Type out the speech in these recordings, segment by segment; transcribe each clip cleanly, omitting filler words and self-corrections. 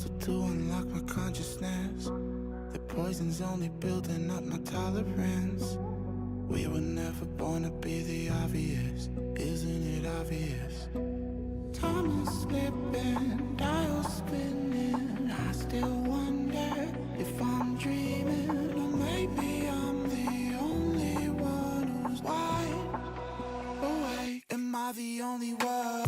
puzzle to unlock my consciousness. The poison's only building up my tolerance. We were never born to be the obvious, isn't it obvious? Time is slipping, dial spinning. I still wonder if I'm dreaming, or maybe I'm the only one who's wide awake. Am I the only one?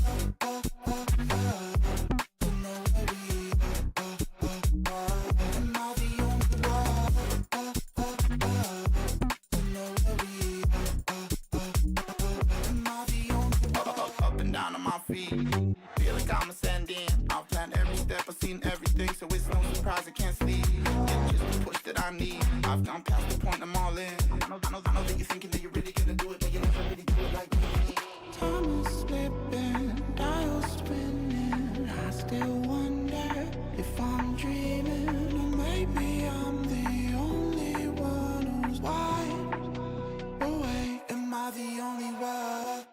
Feel like I'm ascending. I've planned every step, I've seen everything, so it's no surprise I can't sleep. It's just the push that I need. I've gone past the point, I'm all in. I know that you're thinking that you're really gonna do it, but you never really do it like me. Time is slipping, dial spinning. I still wonder if I'm dreaming, or maybe I'm the only one who's wide awake. Am I the only one?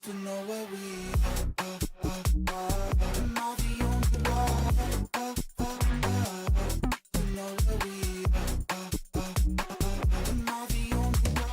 To know where we are. Am I the only one? To know where we are. Am I the only one? Am I the only one?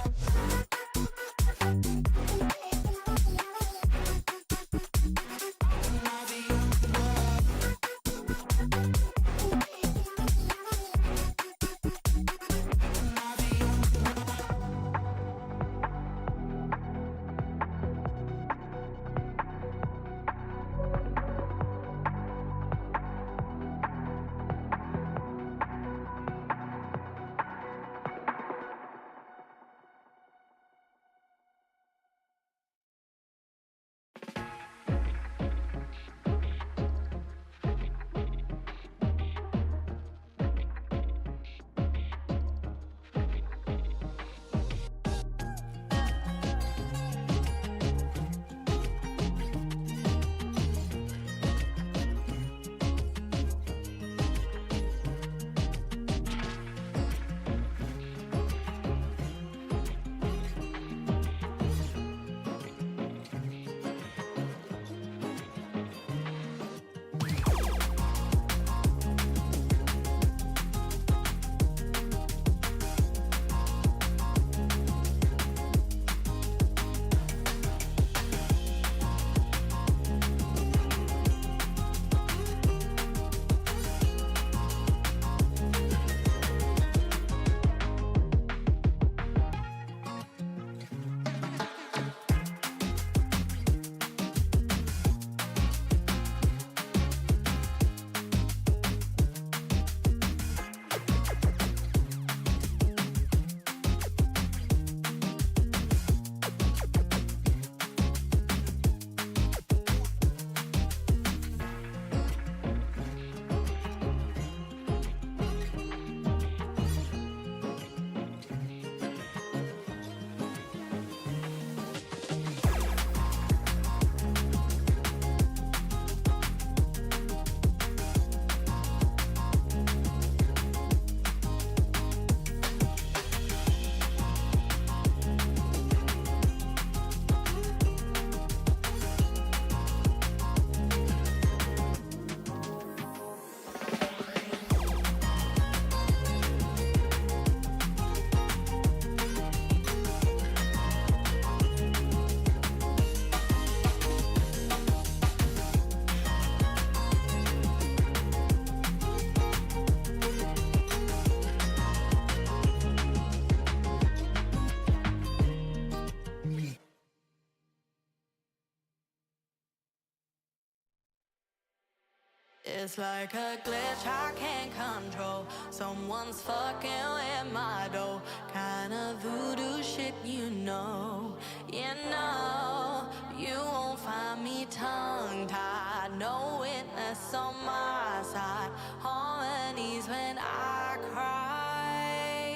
It's like a glitch I can't control. Someone's fucking with my dough. Kinda voodoo shit, you know. You know, you won't find me tongue-tied. No witness on my side. Harmonies when I cry.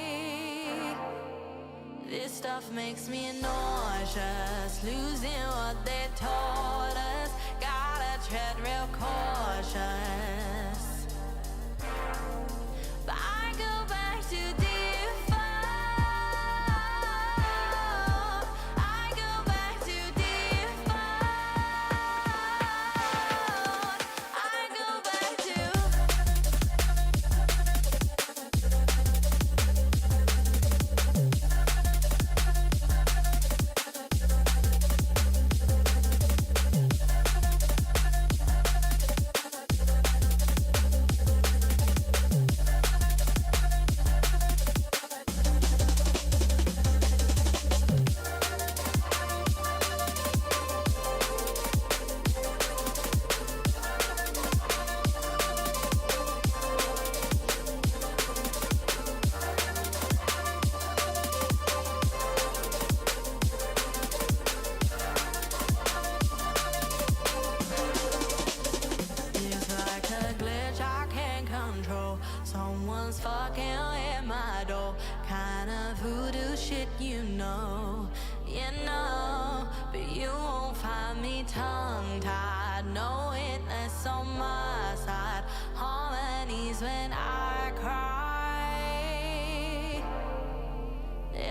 This stuff makes me nauseous. Losing what they taught us. Gotta tread real cautious. But I go back to default. I go back to default. I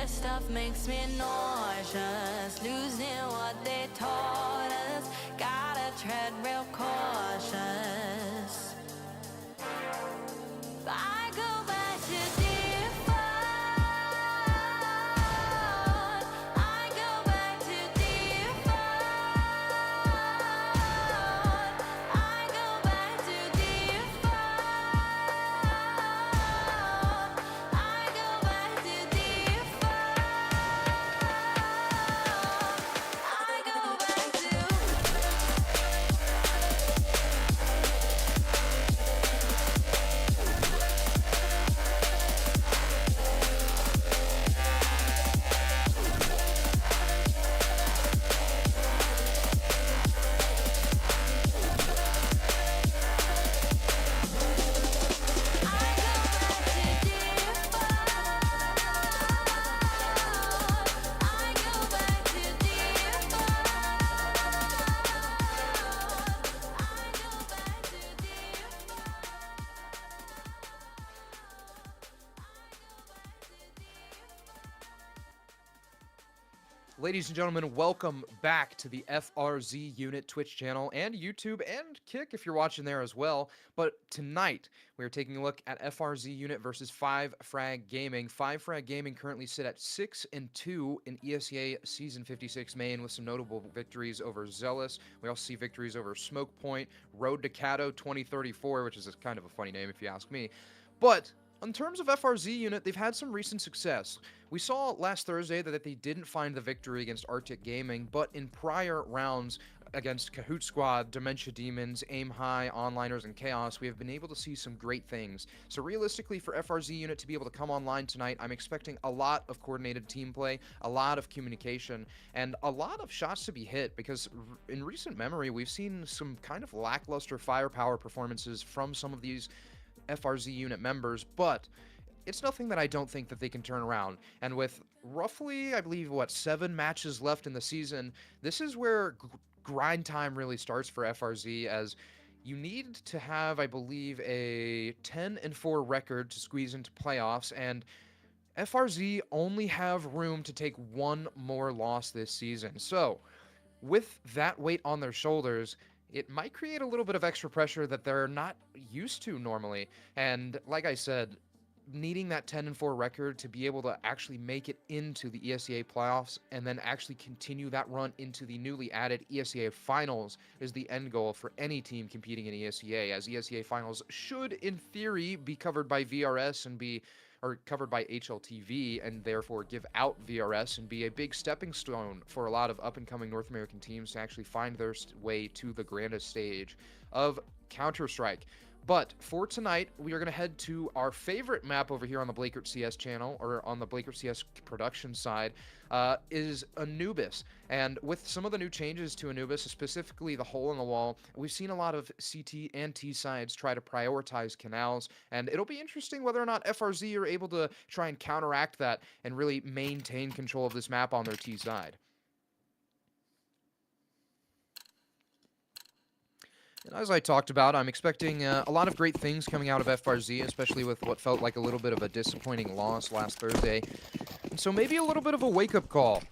this stuff makes me nauseous. Losing what they taught us. Gotta tread real cautious. I go back to default. I go back to default. I go back to default. I go back to default. I go back to. Ladies and gentlemen, welcome back to the FRZ Unit Twitch channel and YouTube and Kick if you're watching there as well. But tonight, we are taking a look at FRZ Unit versus 5FRAG Gaming. 5FRAG Gaming currently sit at 6-2 in ESEA Season 56 main with some notable victories over Zealous. We also see victories over Smoke Point, Road to Cato 2034, which is kind of a funny name if you ask me. But in terms of FRZ Unit, they've had some recent success. We saw last Thursday that they didn't find the victory against Arctic Gaming, but in prior rounds against Kahoot Squad, Dementia Demons, Aim High, Onliners, and Chaos, we have been able to see some great things. So realistically, for FRZ Unit to be able to come online tonight, I'm expecting a lot of coordinated team play, a lot of communication, and a lot of shots to be hit, because in recent memory, we've seen some kind of lackluster firepower performances from some of these FRZ Unit members, but it's nothing that I don't think that they can turn around. And with roughly, I believe, 7 matches left in the season, this is where grind time really starts for FRZ, as you need to have, I believe, a 10-4 record to squeeze into playoffs, and FRZ only have room to take one more loss this season. So, with that weight on their shoulders, it might create a little bit of extra pressure that they're not used to normally. And like I said, needing that 10-4 record to be able to actually make it into the ESEA playoffs and then actually continue that run into the newly added ESEA finals is the end goal for any team competing in ESEA, as ESEA finals should, in theory, be covered by VRS and covered by HLTV, and therefore give out VRS and be a big stepping stone for a lot of up-and-coming North American teams to actually find their way to the grandest stage of Counter-Strike. But for tonight, we are going to head to our favorite map over here on the Blakert CS channel, or on the Blakert CS production side, is Anubis. And with some of the new changes to Anubis, specifically the hole in the wall, we've seen a lot of CT and T sides try to prioritize canals, and it'll be interesting whether or not FRZ are able to try and counteract that and really maintain control of this map on their T side. And as I talked about, I'm expecting a lot of great things coming out of FRZ, especially with what felt like a little bit of a disappointing loss last Thursday. And so maybe a little bit of a wake-up call.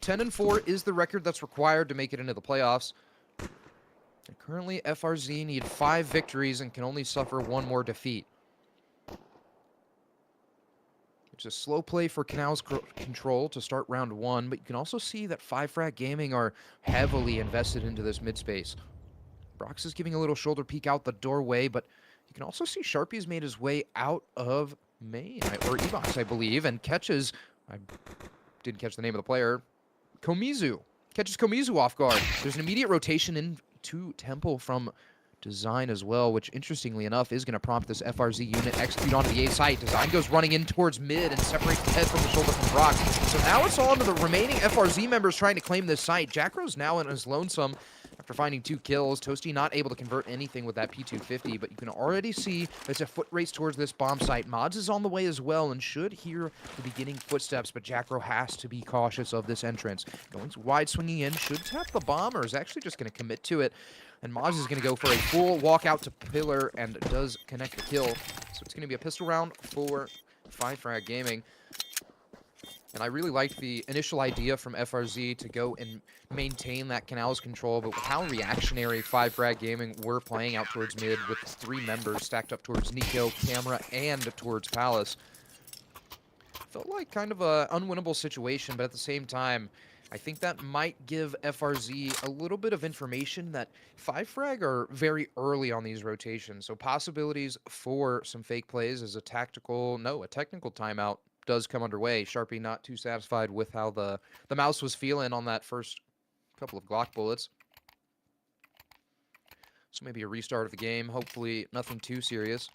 10-4 is the record that's required to make it into the playoffs. And currently, FRZ need 5 victories and can only suffer 1 more defeat. It's a slow play for Canal's control to start round 1, but you can also see that 5FRAG Gaming are heavily invested into this mid-space. Brox is giving a little shoulder peek out the doorway, but you can also see Sharpie's made his way out of main, or E-Box, I believe, and catches, I didn't catch the name of the player, Komizu. Catches Komizu off guard. There's an immediate rotation into Temple from Design as well, which interestingly enough is going to prompt this FRZ unit execute onto the A site. Design goes running in towards mid and separates the head from the shoulder from Brox. So now it's all to the remaining FRZ members trying to claim this site. Jackrow's now in his lonesome after finding 2 kills. Toasty not able to convert anything with that P250, but you can already see it's a foot race towards this bomb site. Mods is on the way as well and should hear the beginning footsteps, but Jackrow has to be cautious of this entrance. Going wide swinging in, should tap the bomb, or is actually just going to commit to it. And Moz is going to go for a full walkout to Pillar and does connect the kill. So it's going to be a pistol round for 5FRAG Gaming. And I really liked the initial idea from FRZ to go and maintain that Canals control, but with how reactionary 5-Frag Gaming were playing out towards mid with 3 members stacked up towards Nico, Camera, and towards Palace, felt like kind of a unwinnable situation, but at the same time, I think that might give FRZ a little bit of information that 5-Frag are very early on these rotations, so possibilities for some fake plays as a technical timeout does come underway. Sharpie not too satisfied with how the mouse was feeling on that first couple of Glock bullets. So maybe a restart of the game, hopefully nothing too serious.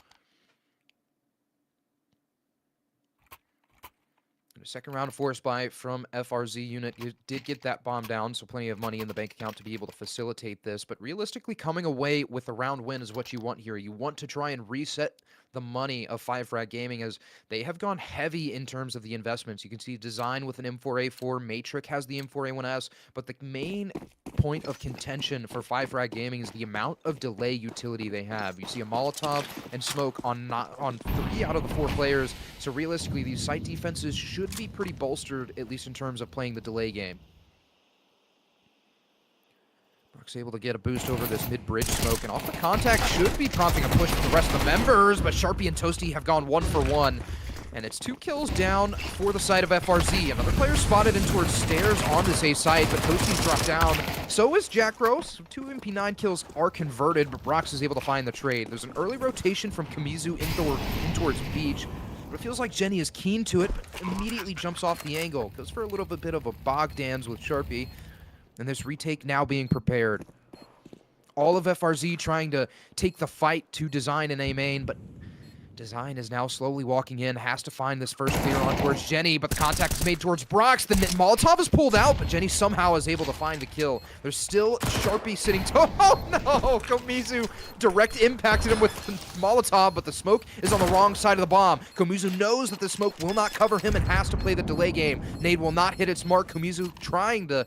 A second round of force buy from FRZ unit. You did get that bomb down, so plenty of money in the bank account to be able to facilitate this. But realistically, coming away with a round win is what you want here. You want to try and reset the money of 5-Frag Gaming as they have gone heavy in terms of the investments. You can see Design with an M4A4, Matrix has the M4A1S, but the main point of contention for 5-Frag Gaming is the amount of delay utility they have. You see a Molotov and Smoke on 3 out of the 4 players, so realistically these site defenses should be pretty bolstered, at least in terms of playing the delay game. Brock's able to get a boost over this mid-bridge smoke, and off the contact should be prompting a push for the rest of the members, but Sharpie and Toasty have gone 1 for 1. And it's 2 kills down for the side of FRZ. Another player spotted in towards stairs on this A site, but Toasty's dropped down. So is Jack Rose. 2 MP9 kills are converted, but Brox is able to find the trade. There's an early rotation from Kamizu in towards Beach. But it feels like Jenny is keen to it, but immediately jumps off the angle. Goes for a little bit of a Bogdans with Sharpie. And this retake now being prepared. All of FRZ trying to take the fight to Design and A main, but Design is now slowly walking in, has to find this first clear on towards Jenny, but the contact is made towards Brox. The Molotov is pulled out, but Jenny somehow is able to find the kill. There's still Sharpie sitting oh no! Komizu direct impacted him with the Molotov, but the smoke is on the wrong side of the bomb. Komizu knows that the smoke will not cover him and has to play the delay game. Nade will not hit its mark. Komizu trying to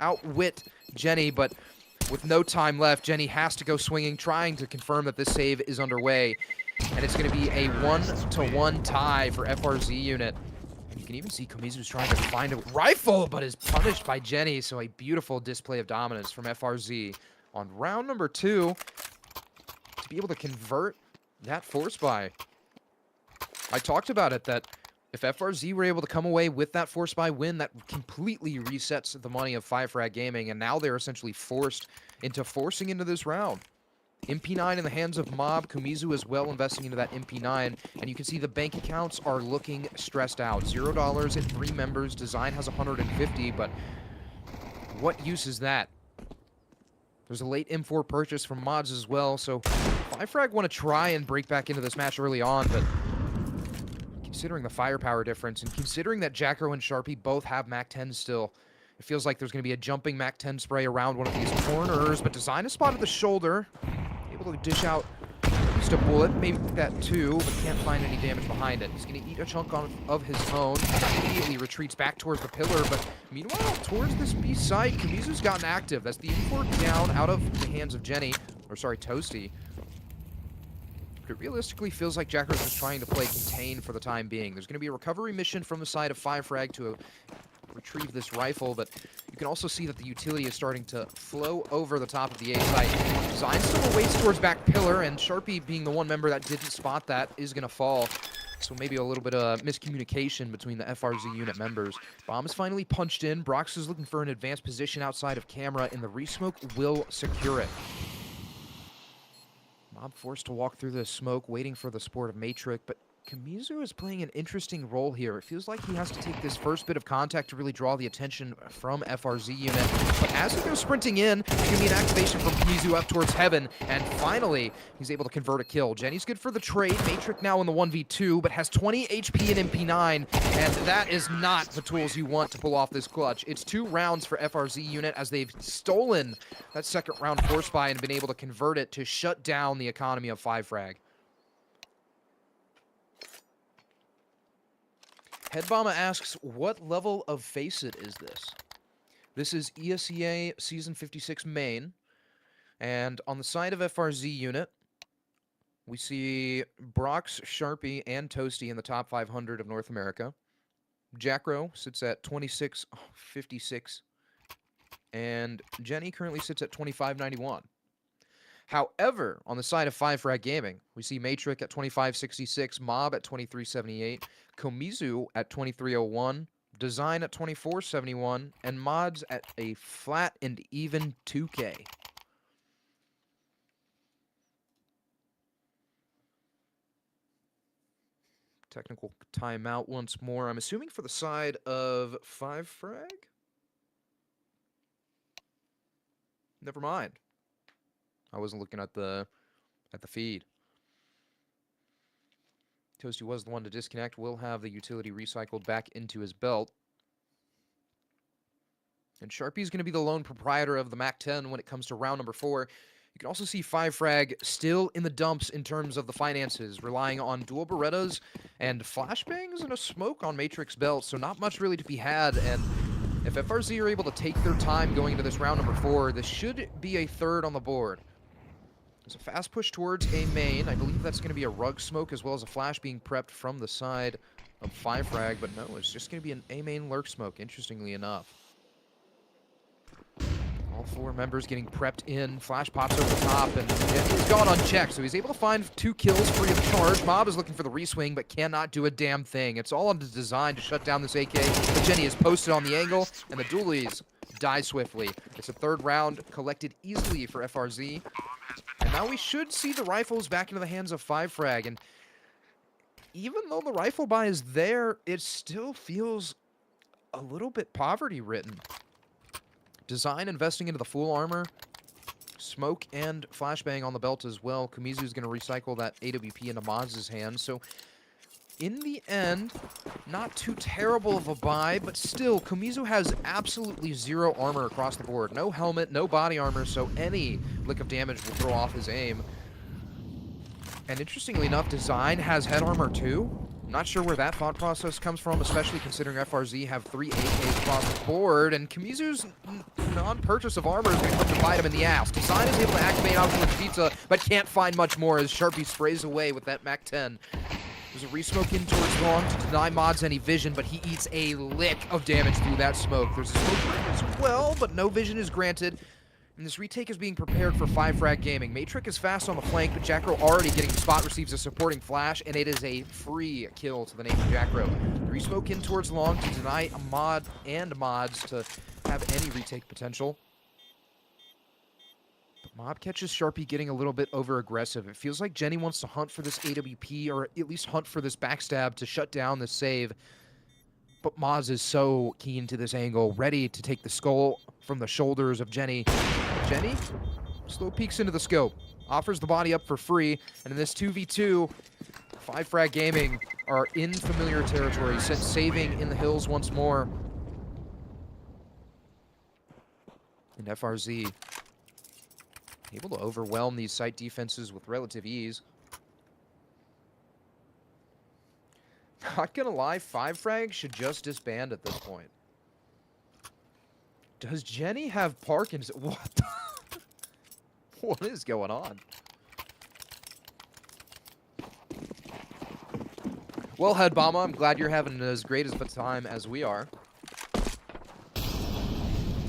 outwit Jenny, but with no time left, Jenny has to go swinging, trying to confirm that this save is underway. And it's going to be a 1-1 tie for FRZ unit. And you can even see Komizu's trying to find a rifle, but is punished by Jenny. So a beautiful display of dominance from FRZ on round number 2 to be able to convert that force buy. I talked about it, that if FRZ were able to come away with that force buy win, that completely resets the money of 5-Frag Gaming, and now they're essentially forcing into this round. MP9 in the hands of Mob. Komizu as well investing into that MP9. And you can see the bank accounts are looking stressed out. $0 and 3 members. Design has 150, but what use is that? There's a late M4 purchase from Mods as well, so 5-Frag want to try and break back into this match early on, but considering the firepower difference and considering that Jacko and Sharpie both have MAC-10 still, it feels like there's going to be a jumping MAC-10 spray around one of these corners, but Design has spotted the shoulder. Able to dish out at least a bullet, maybe that 2, but can't find any damage behind it. He's going to eat a chunk of his own. Immediately retreats back towards the pillar, but meanwhile, towards this B site, Kamizu's gotten active. That's the M4 down out of the hands of Jenny, or sorry, Toasty. But it realistically feels like Jack Rose is trying to play contain for the time being. There's going to be a recovery mission from the side of 5-Frag to retrieve this rifle, but you can also see that the utility is starting to flow over the top of the A site. Design still awaits towards back pillar, and Sharpie, being the one member that didn't spot that, is going to fall. So maybe a little bit of miscommunication between the FRZ unit members. Bomb is finally punched in. Brox is looking for an advanced position outside of camera, and the resmoke will secure it. Mob forced to walk through the smoke, waiting for the support of Matrix, but Komizu is playing an interesting role here. It feels like he has to take this first bit of contact to really draw the attention from FRZ unit. But as he goes sprinting in, there's going to be an activation from Komizu up towards heaven. And finally, he's able to convert a kill. Jenny's good for the trade. Matrix now in the 1v2, but has 20 HP and MP9. And that is not the tools you want to pull off this clutch. It's 2 rounds for FRZ unit as they've stolen that second round force buy and been able to convert it to shut down the economy of 5-Frag. Headbomba asks, what level of Faceit is this? This is ESEA Season 56 main. And on the side of FRZ unit, we see Brox, Sharpie, and Toasty in the top 500 of North America. Jackro sits at 26.56. And Jenny currently sits at 25.91. However, on the side of 5FRAG Gaming, we see Matrix at 25.66, Mob at 23.78, Komizu at 23.01, Design at 24.71, and Mods at a flat and even 2K. Technical timeout once more. I'm assuming for the side of 5FRAG? Never mind. I wasn't looking at the feed. Toasty was the one to disconnect. Will have the utility recycled back into his belt. And Sharpie's going to be the lone proprietor of the MAC-10 when it comes to round number 4. You can also see 5FRAG still in the dumps in terms of the finances, relying on dual Berettas and flashbangs and a smoke on Matrix belt, so not much really to be had. And if FRZ are able to take their time going into this round number 4, this should be a third on the board. There's a fast push towards A main. I believe that's going to be a rug smoke as well as a flash being prepped from the side of 5FRAG, but no, it's just going to be an A main lurk smoke, interestingly enough. All 4 members getting prepped in. Flash pops over the top, and he's gone unchecked, so he's able to find 2 kills free of charge. Mob is looking for the reswing, but cannot do a damn thing. It's all on the design to shut down this AK, but Jenny is posted on the angle, and the dualies die swiftly. It's a third round collected easily for FRZ. And now we should see the rifles back into the hands of 5FRAG, and even though the rifle buy is there, it still feels a little bit poverty-ridden. Design investing into the full armor, smoke and flashbang on the belt as well. Komizu's going to recycle that AWP into Mods' hands, so in the end, not too terrible of a buy, but still, Komizu has absolutely 0 armor across the board. No helmet, no body armor, so any lick of damage will throw off his aim. And interestingly enough, Design has head armor too. Not sure where that thought process comes from, especially considering FRZ have 3 AKs across the board, and Komizu's non-purchase of armor is going to come to bite him in the ass. Design is able to activate out towards Pizza, but can't find much more as Sharpie sprays away with that MAC-10. There's a resmoke in towards long to deny Mods any vision, but he eats a lick of damage through that smoke. There's a smoke break as well, but no vision is granted. And this retake is being prepared for 5FRAG Gaming. Matrix is fast on the flank, but Jackro already getting spot, receives a supporting flash, and it is a free kill to the name of Jackro. The resmoke in towards long to deny a Mod and Mods to have any retake potential. Mob catches Sharpie getting a little bit over-aggressive. It feels like Jenny wants to hunt for this AWP, or at least hunt for this backstab to shut down the save. But Maz is so keen to this angle, ready to take the skull from the shoulders of Jenny. Jenny slow peeks into the scope, offers the body up for free, and in this 2v2, 5FRAG Gaming are in familiar territory, saving in the hills once more. And FRZ able to overwhelm these site defenses with relative ease. Not gonna lie, 5FRAG should just disband at this point. Does Jenny have Parkinson's? What the what is going on? Well, Headbama, I'm glad you're having as great of a time as we are.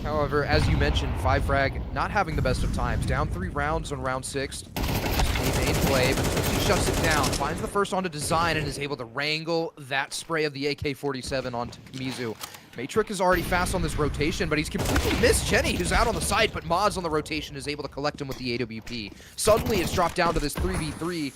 However, as you mentioned, 5FRAG not having the best of times. Down 3 rounds on round 6. Main play, but he shuts it down. Finds the first onto Design and is able to wrangle that spray of the AK-47 onto Komizu. Matrix is already fast on this rotation, but he's completely missed Jenny, who's out on the site, but Mods on the rotation is able to collect him with the AWP. Suddenly, it's dropped down to this 3v3.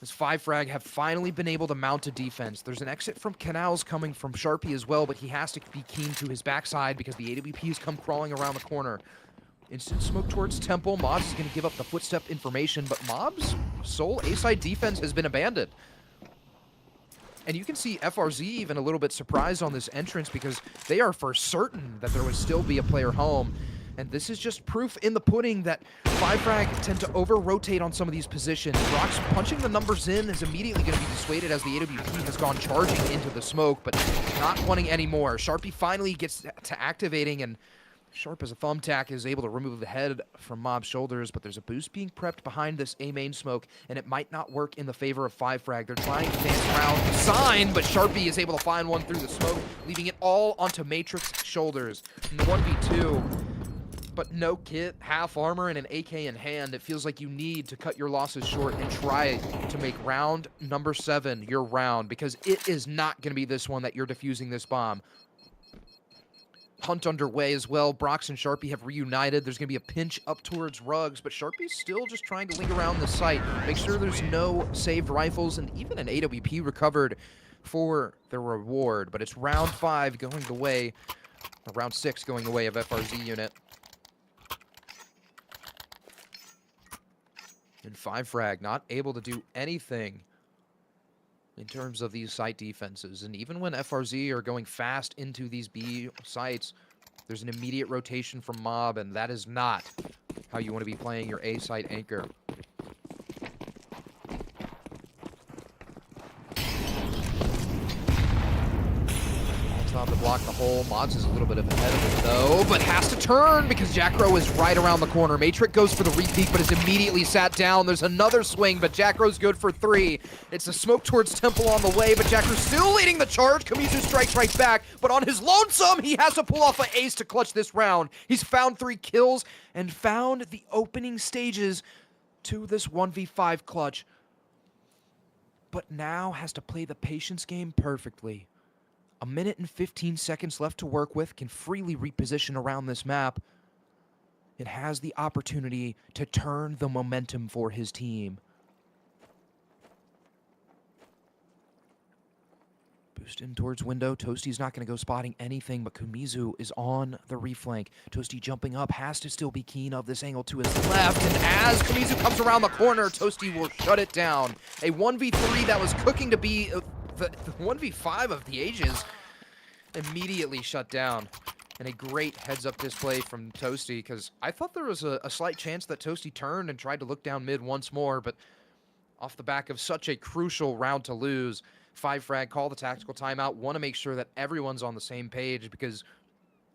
As 5FRAG have finally been able to mount a defense. There's an exit from Canals coming from Sharpie as well, but he has to be keen to his backside because the AWPs come crawling around the corner. Instant smoke towards Temple. Mobs is going to give up the footstep information, but Mobs' sole A-side defense has been abandoned. And you can see FRZ even a little bit surprised on this entrance because they are for certain that there would still be a player home. And this is just proof in the pudding that 5FRAG tend to over-rotate on some of these positions. Brock's punching the numbers in is immediately going to be dissuaded as the AWP has gone charging into the smoke, but not wanting any more. Sharpie finally gets to activating, and Sharp as a thumbtack is able to remove the head from Mob's shoulders, but there's a boost being prepped behind this A main smoke, and it might not work in the favor of 5frag. They're trying to dance around the sign, but Sharpie is able to find one through the smoke, leaving it all onto Matrix's shoulders. In the 1v2, but no kit, half armor, and an AK in hand, it feels like you need to cut your losses short and try to make round number 7 your round, because it is not going to be this one that you're defusing this bomb. Hunt underway as well. Brox and Sharpie have reunited. There's going to be a pinch up towards Rugs, but Sharpie's still just trying to link around the site. Make sure there's no saved rifles and even an AWP recovered for the reward. But it's round 5 going the way, or round 6 going the way of FRZ unit. And 5frag not able to do anything in terms of these site defenses. And even when FRZ are going fast into these B sites, there's an immediate rotation from Mob, and that is not how you want to be playing your A site anchor. Top to block the hole. Mods is a little bit ahead of it though, but has to turn because Jackro is right around the corner. Matrix goes for the repeat, but is immediately sat down. There's another swing, but Jackro's good for 3. It's a smoke towards Temple on the way, but Jackro's still leading the charge. Kamizu strikes right back, but on his lonesome, he has to pull off an ace to clutch this round. He's found 3 kills and found the opening stages to this 1v5 clutch, but now has to play the patience game perfectly. A minute and 15 seconds left to work with, can freely reposition around this map. It has the opportunity to turn the momentum for his team. Boost in towards window. Toasty's not going to go spotting anything, but Kumizu is on the reflank. Toasty jumping up, has to still be keen of this angle to his left, and as Kumizu comes around the corner, Toasty will shut it down. A 1v3 that was cooking to be the 1v5 of the ages immediately shut down. And a great heads-up display from Toasty, because I thought there was a slight chance that Toasty turned and tried to look down mid once more, but off the back of such a crucial round to lose, 5frag call the tactical timeout, want to make sure that everyone's on the same page, because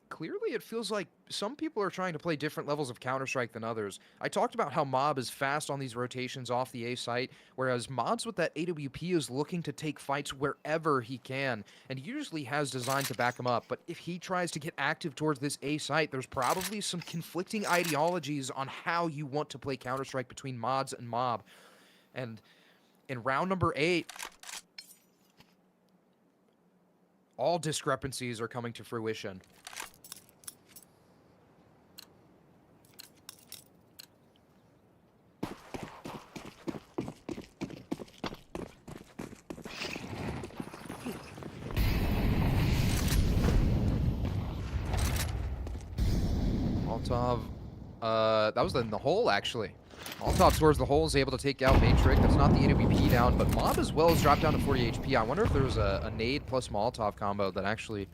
clearly it feels like some people are trying to play different levels of Counter-Strike than others. I talked about how Mob is fast on these rotations off the A site, whereas Mods with that AWP is looking to take fights wherever he can, and usually has design to back him up. But if he tries to get active towards this A site, there's probably some conflicting ideologies on how you want to play Counter-Strike between Mods and Mob. And in round number 8, all discrepancies are coming to fruition. Altov, that was in the hole, actually. Altov towards the hole, is able to take out Matrix. That's not the AWP down, but Mob as well has dropped down to 40 HP. I wonder if there was a nade plus Molotov combo that actually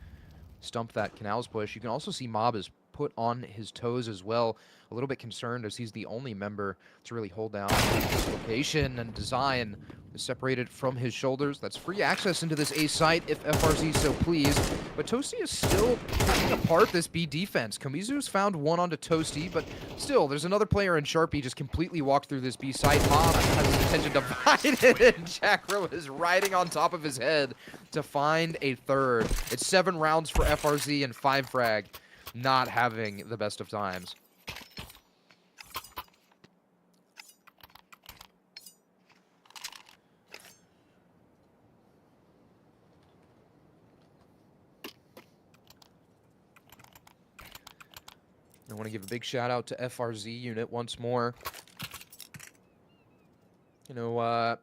stumped that Canals push. You can also see Mob is put on his toes as well. A little bit concerned as he's the only member to really hold down this location, and Design is separated from his shoulders. That's free access into this A site if FRZ so pleased. But Toasty is still picking apart this B defense. Kamizu's found one onto Toasty, but still, there's another player in Sharpie just completely walked through this B site. Mob has his attention divided, and Jackro is riding on top of his head to find a third. It's 7 rounds for FRZ and 5frag not having the best of times. I want to give a big shout out to FRZ unit once more. You know,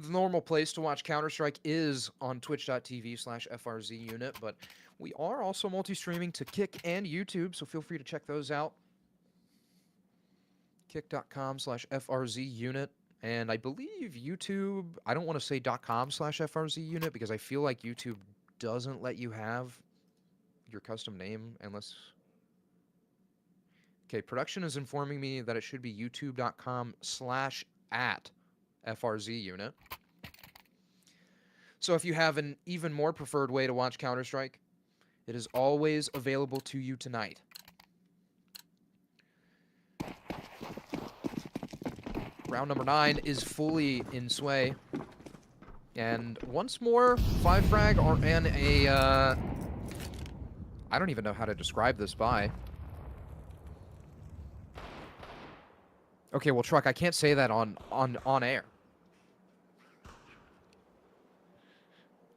the normal place to watch Counter-Strike is on twitch.tv/FRZ unit, but we are also multi-streaming to Kick and YouTube, so feel free to check those out. Kick.com/FRZ unit. And I believe YouTube, I don't want to say .com/FRZ unit because I feel like YouTube doesn't let you have your custom name unless... Okay, production is informing me that it should be youtube.com/@FRZ unit. So if you have an even more preferred way to watch Counter-Strike, it is always available to you tonight. round number 9 is fully in sway. And once more, 5frag are in a, I don't even know how to describe this buy. Okay, well, Truck, I can't say that on air.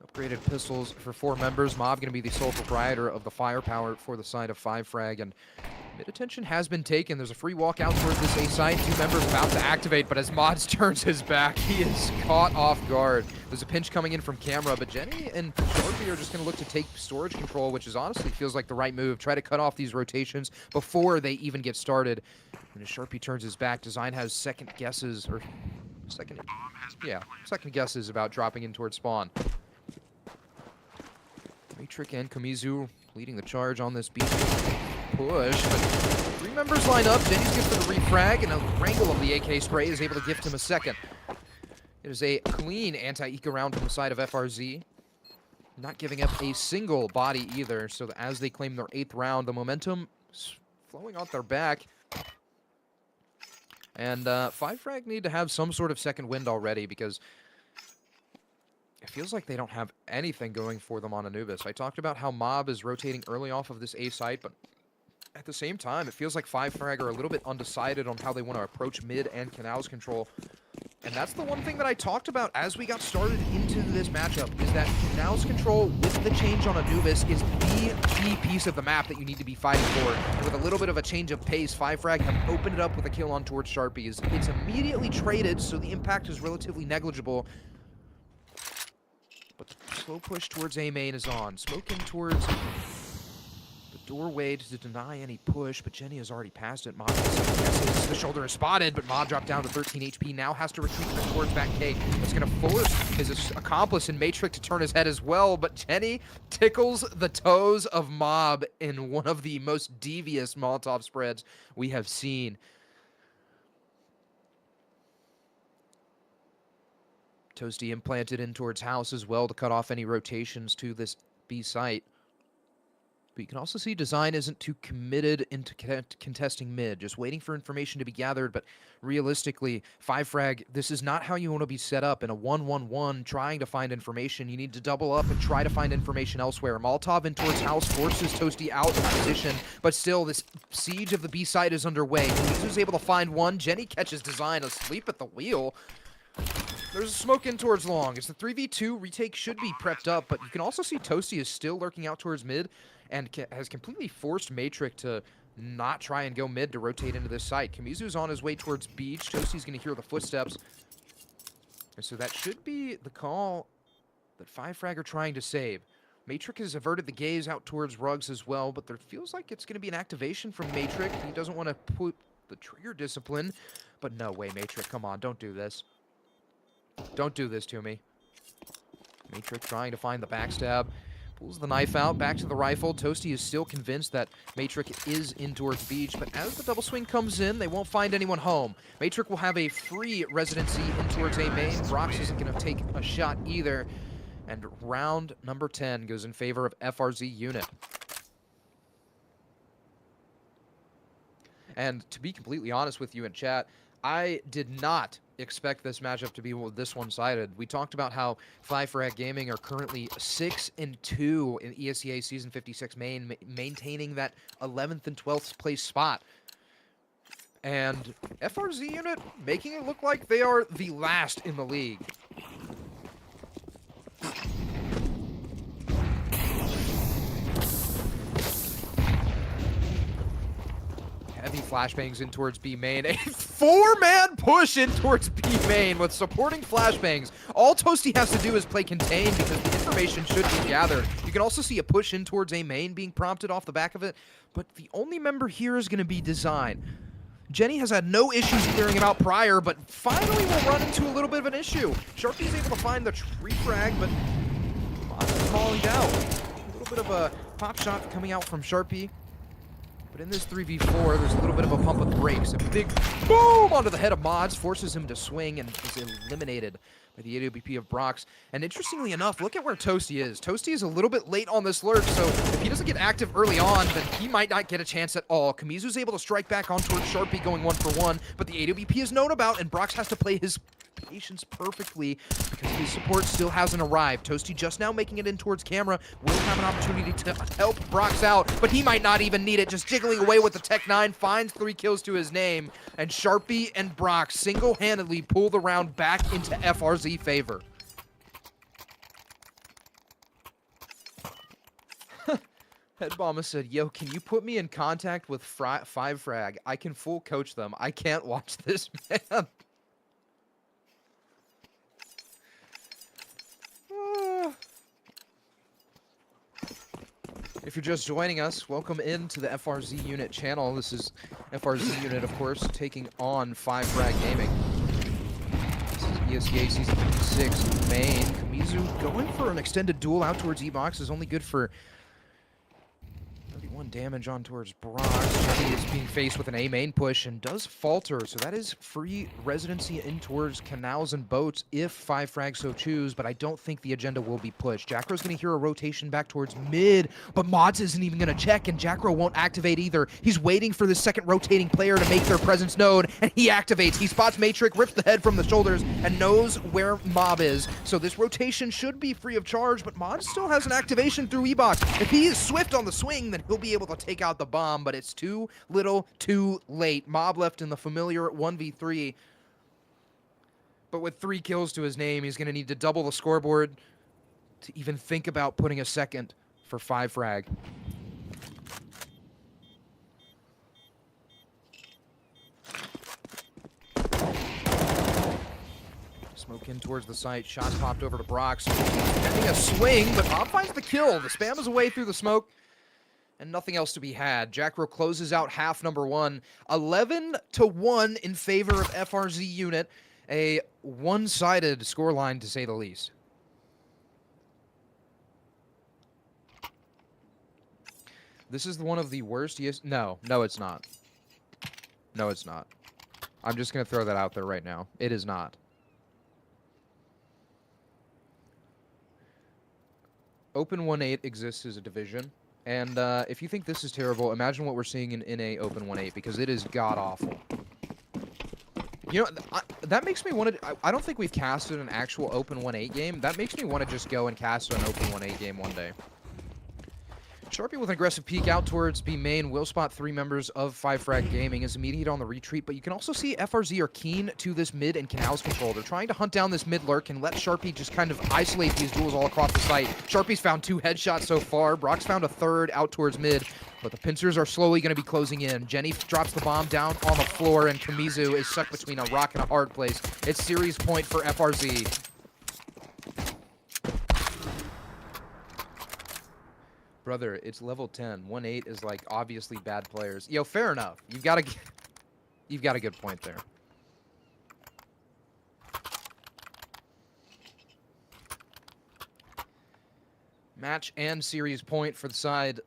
Upgraded pistols for 4 members. Mob going to be the sole proprietor of the firepower for the side of 5frag, and mid-attention has been taken. There's a free walk out towards this A site. 2 members about to activate, but as Mods turns his back, he is caught off guard. There's a pinch coming in from camera, but Jenny and Sharpie are just going to look to take storage control, which is honestly feels like the right move. Try to cut off these rotations before they even get started. And as Sharpie turns his back, Design has second guesses about dropping in towards spawn. Matrix and Kamizu leading the charge on this beat push, but 3 members line up. Jenny's good for the refrag, and a wrangle of the AK spray is able to gift him a second. It is a clean anti-eco round from the side of FRZ. Not giving up a single body either, so that as they claim their 8th round, the momentum is flowing off their back. And 5frag need to have some sort of second wind already, because it feels like they don't have anything going for them on Anubis. I talked about how Mob is rotating early off of this A site, but at the same time, it feels like 5frag are a little bit undecided on how they want to approach mid and canals control. And that's the one thing that I talked about as we got started into this matchup, is that canals control with the change on Anubis is the key piece of the map that you need to be fighting for. And with a little bit of a change of pace, 5frag have opened it up with a kill on towards Sharpie. It's immediately traded, so the impact is relatively negligible. But the slow push towards A main is on. Smoking towards the doorway to deny any push, but Jenny has already passed it. Mob guesses. The shoulder is spotted, but Mob dropped down to 13 HP. Now has to retreat towards back K. That's going to force his accomplice in Matrix to turn his head as well, but Jenny tickles the toes of Mob in one of the most devious Molotov spreads we have seen. Toasty implanted in towards house as well to cut off any rotations to this B site. But you can also see Design isn't too committed into contesting mid, just waiting for information to be gathered. But realistically, 5frag, this is not how you want to be set up in a 1-1-1 trying to find information. You need to double up and try to find information elsewhere. Molotov in towards house forces Toasty out of position, but still this siege of the B site is underway. Kamizu's able to find one. Jenny catches Design asleep at the wheel. There's a smoke in towards long. It's the 3v2. Retake should be prepped up, but you can also see Toasty is still lurking out towards mid and has completely forced Matrix to not try and go mid to rotate into this site. Kamizu's on his way towards beach. Toasty's going to hear the footsteps. And so that should be the call that 5frag are trying to save. Matrix has averted the gaze out towards Rugs as well, but there feels like it's going to be an activation from Matrix. He doesn't want to put the trigger discipline, but no way, Matrix. Come on, don't do this. Don't do this to me. Matrix trying to find the backstab. Pulls the knife out, back to the rifle. Toasty is still convinced that Matrix is in towards beach, but as the double swing comes in, they won't find anyone home. Matrix will have a free residency in towards A main. Brox isn't going to take a shot either. And round number 10 goes in favor of FRZ unit. And to be completely honest with you in chat, I did not expect this matchup to be this one-sided. We talked about how 5frag Gaming are currently 6-2 in ESEA Season 56 main, maintaining that 11th and 12th place spot. And FRZ unit making it look like they are the last in the league. Heavy flashbangs in towards B main. A 4-man push in towards B main with supporting flashbangs. All Toasty has to do is play contain because the information should be gathered. You can also see a push in towards A main being prompted off the back of it, but the only member here is going to be Design. Jenny has had no issues clearing him out prior, but finally will run into a little bit of an issue. Sharpie is able to find the tree frag, but Mob is falling down. A little bit of a pop shot coming out from Sharpie. But in this 3v4, there's a little bit of a pump of the brakes. A big boom onto the head of Mods forces him to swing and is eliminated by the AWP of Brox. And interestingly enough, look at where Toasty is. Toasty is a little bit late on this lurk, so if he doesn't get active early on, then he might not get a chance at all. Kamizu's able to strike back on towards Sharpie going 1-for-1, but the AWP is known about, and Brox has to play his patience perfectly because his support still hasn't arrived. Toasty just now making it in towards camera, will have an opportunity to help Brox out, but he might not even need it. Just jiggling away with the Tech 9, finds 3 kills to his name, and Sharpie and Brox single-handedly pull the round back into FRZ favor. Headbomber said, yo, can you put me in contact with 5frag? I can full coach them. I can't watch this, man. If you're just joining us, welcome into the FRZ Unit channel. This is FRZ Unit, of course, taking on 5frag Gaming. This is ESEA Season 56 main. Kamizu going for an extended duel out towards E-Box is only good for 31 damage on towards Brox. He is being faced with an A main push and does falter, so that is free residency in towards canals and boats if 5frag so choose, but I don't think the agenda will be pushed. Jackro's going to hear a rotation back towards mid, but Mods isn't even going to check, and Jackro won't activate either. He's waiting for the second rotating player to make their presence known, and he activates. He spots Matrix, rips the head from the shoulders, and knows where Mob is. So this rotation should be free of charge, but Mod still has an activation through E-Box. If he is swift on the swing, then he'll be able to take out the bomb, but it's too little too late. Mob left in the familiar 1v3, but with 3 kills to his name, he's going to need to double the scoreboard to even think about putting a second for 5frag. Smoke in towards the site, shots popped over to Brox, getting a swing, but Mob finds the kill. The spam is away through the smoke, and nothing else to be had. Jackro closes out half number 1. 11-1 in favor of FRZ Unit. A one-sided scoreline, to say the least. This is one of the worst... No, it's not. No, it's not. I'm just going to throw that out there right now. It is not. Open 1-8 exists as a division. And if you think this is terrible, imagine what we're seeing in a Open 1-8, because it is god-awful. You know, that makes me want to... I don't think we've casted an actual Open 1-8 game. That makes me want to just go and cast an Open 1-8 game one day. Sharpie with an aggressive peek out towards B main will spot 3 members of 5frag Gaming as immediate on the retreat, but you can also see FRZ are keen to this mid and canals control. They're trying to hunt down this mid lurk and let Sharpie just kind of isolate these duels all across the site. Sharpie's found 2 headshots so far. Brock's found a 3rd out towards mid, but the pincers are slowly going to be closing in. Jenny drops the bomb down on the floor, and Kamizu is stuck between a rock and a hard place. It's series point for FRZ. Brother, it's level 10. 1-8 is like obviously bad players. Yo, fair enough. You've got a good point there. Match and series point for the side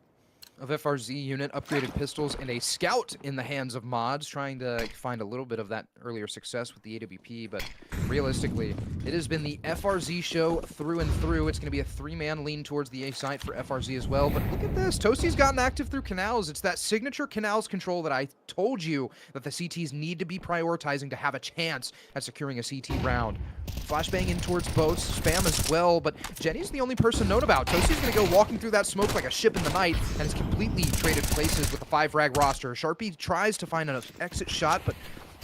of FRZ Unit. Upgraded pistols and a scout in the hands of Mods, trying to find a little bit of that earlier success with the AWP, but realistically, it has been the FRZ show through and through. It's going to be a 3-man lean towards the A site for FRZ as well, but look at this. Toasty's gotten active through canals. It's that signature canals control that I told you that the CTs need to be prioritizing to have a chance at securing a CT round. Flashbang in towards boats, spam as well, but Jenny's the only person known about. Toasty's going to go walking through that smoke like a ship in the night, and is completely traded places with the 5frag roster. Sharpie tries to find an exit shot, but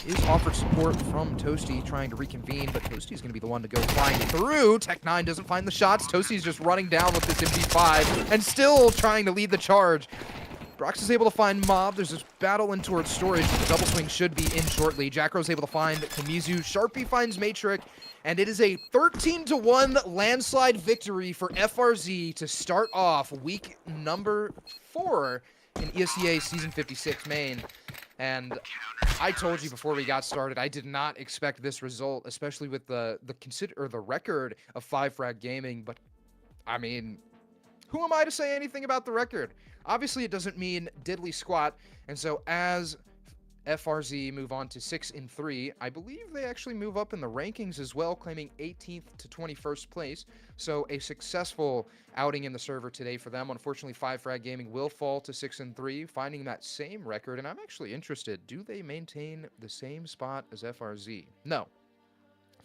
is offered support from Toasty, trying to reconvene, but Toasty's going to be the one to go flying through. Tech 9 doesn't find the shots. Toasty's just running down with this MP5 and still trying to lead the charge. Brox is able to find Mob. There's this battle in towards storage. The double swing should be in shortly. Jackro's able to find Kamizu. Sharpie finds Matrix, and it is a 13-1 landslide victory for FRZ to start off week number 4 in ESEA Season 56 main. And I told you before we got started, I did not expect this result, especially with the record of 5frag Gaming. But I mean, who am I to say anything about the record? obviously it doesn't mean diddly squat. And so as FRZ move on to 6-3, I believe they actually move up in the rankings as well, claiming 18th to 21st place. So a successful outing in the server today for them. Unfortunately, 5FRAG Gaming will fall to 6-3, finding that same record. And I'm actually interested, do they maintain the same spot as FRZ? No.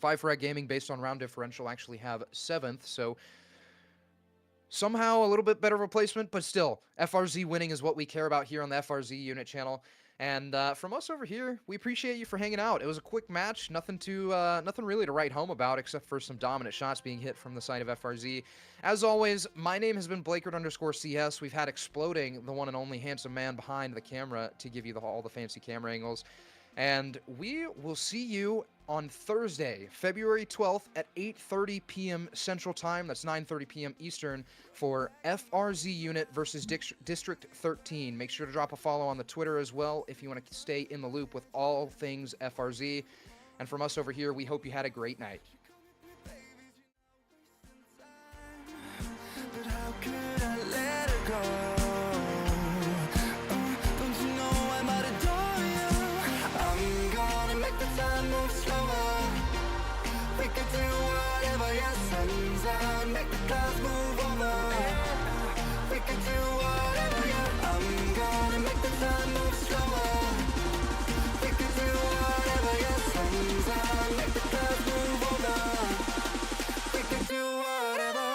5FRAG Gaming, based on round differential, actually have 7th. So somehow a little bit better replacement, but still, FRZ winning is what we care about here on the FRZ unit channel. And from us over here, we appreciate you for hanging out. It was a quick match, nothing really to write home about, except for some dominant shots being hit from the side of FRZ. As always, my name has been Blakert_CS. We've had Exploding, the one and only handsome man behind the camera, to give you all the fancy camera angles. And we will see you on Thursday, February 12th at 8:30 p.m. Central Time. That's 9:30 p.m. Eastern for FRZ Unit versus District 13. Make sure to drop a follow on the Twitter as well if you want to stay in the loop with all things FRZ. And from us over here, we hope you had a great night. But how could I let her go? Don't you know I might adore you? I'm gonna make the time move slower. We could do whatever, yeah, sun's out, make the clouds move over. We could do whatever, yeah. I'm gonna make the time move slower. We could do whatever, yeah, sun's out, make the clouds move over. We could do whatever.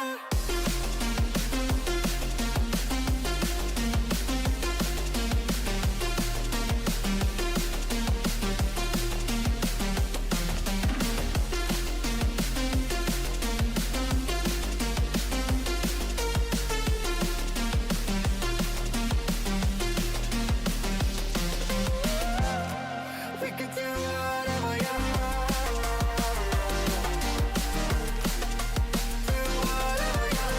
We could do whatever, yeah. Do whatever, yeah.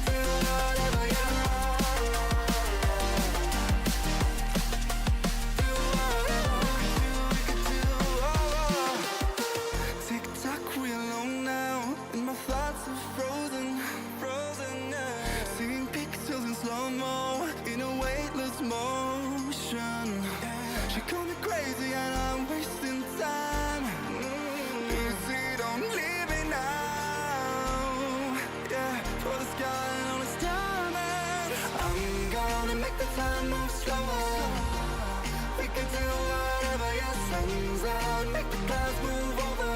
Do whatever, yeah. Do whatever we could do. Tick tock, we alone now, and my thoughts are frozen, frozen. Seeing pictures in slow mo, in a weightless motion. She called me crazy and I'm wasting time. Easy, don't leave me now. Yeah, for the sky on its diamond. I'm gonna make the time move slower. We could do whatever, yeah, sun's out, make the clouds move over.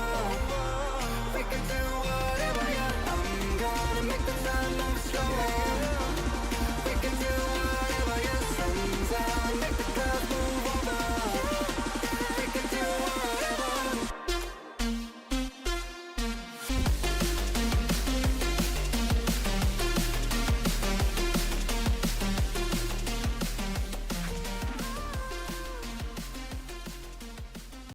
We could do whatever, yeah. I'm gonna make the time move slower.